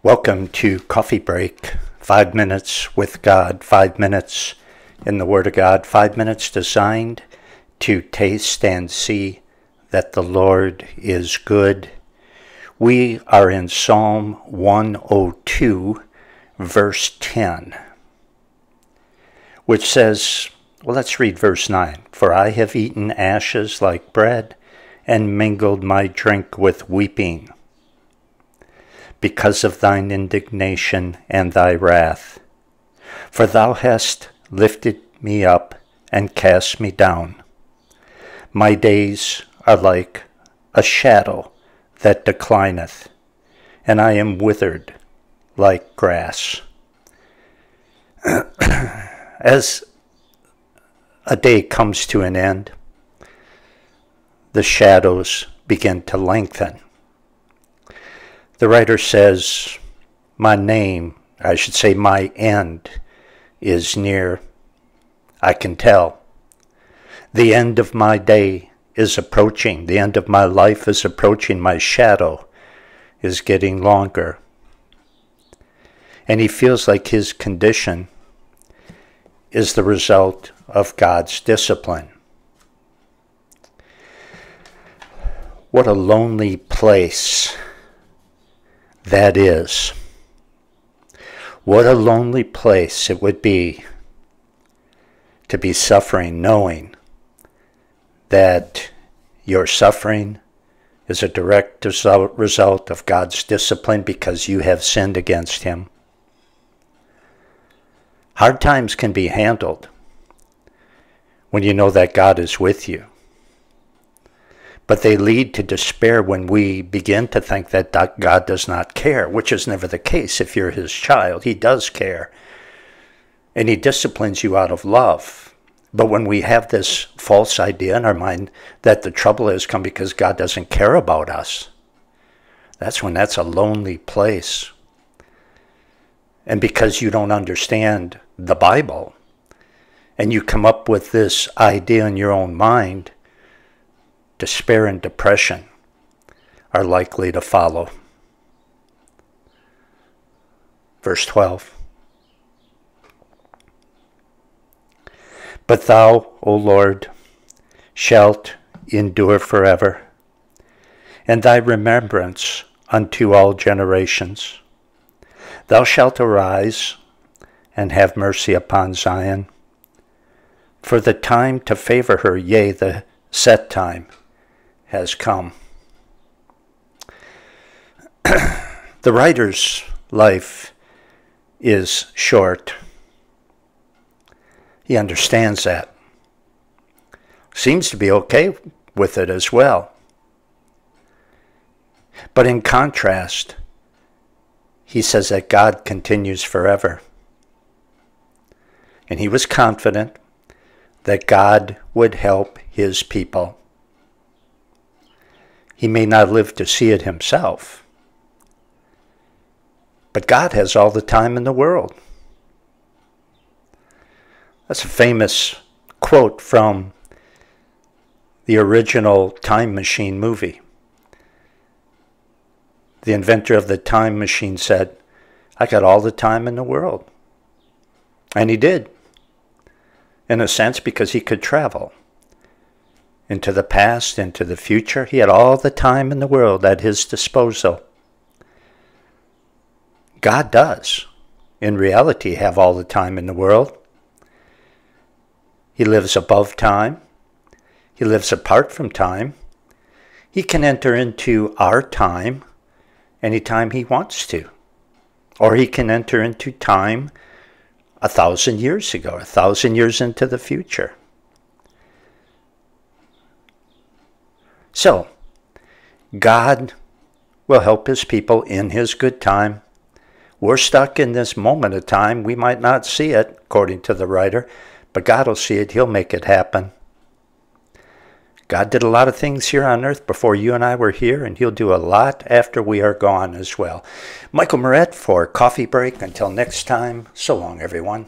Welcome to Coffee Break, 5 minutes with God, 5 minutes in the Word of God, 5 minutes designed to taste and see that the Lord is good. We are in Psalm 102, verse 10, which says, well, let's read verse 9. For I have eaten ashes like bread and mingled my drink with weeping, because of thine indignation and thy wrath. For thou hast lifted me up and cast me down. My days are like a shadow that declineth, and I am withered like grass. As a day comes to an end, the shadows begin to lengthen. The writer says, my end is near. I can tell. The end of my day is approaching. The end of my life is approaching. My shadow is getting longer. And he feels like his condition is the result of God's discipline. What a lonely place that is. What a lonely place it would be to be suffering, knowing that your suffering is a direct result of God's discipline because you have sinned against him. Hard times can be handled when you know that God is with you. But they lead to despair when we begin to think that God does not care, which is never the case. If you're his child, he does care. And he disciplines you out of love. But when we have this false idea in our mind that the trouble has come because God doesn't care about us, that's when that's a lonely place. And because you don't understand the Bible, and you come up with this idea in your own mind, despair and depression are likely to follow. Verse 12. But thou, O Lord, shalt endure forever, and thy remembrance unto all generations. Thou shalt arise and have mercy upon Zion, for the time to favor her, yea, the set time has come. The writer's life is short. He understands that. Seems to be okay with it as well. But in contrast, he says that God continues forever. And he was confident that God would help his people. He may not live to see it himself, but God has all the time in the world. That's a famous quote from the original Time Machine movie. The inventor of the time machine said, I got all the time in the world. And he did, in a sense, because he could travel into the past, into the future. He had all the time in the world at his disposal. God does, in reality, have all the time in the world. He lives above time. He lives apart from time. He can enter into our time anytime he wants to. Or he can enter into time 1,000 years ago, 1,000 years into the future. So, God will help his people in his good time. We're stuck in this moment of time. We might not see it, according to the writer, but God will see it. He'll make it happen. God did a lot of things here on earth before you and I were here, and he'll do a lot after we are gone as well. Michael Moret for Coffee Break. Until next time, so long, everyone.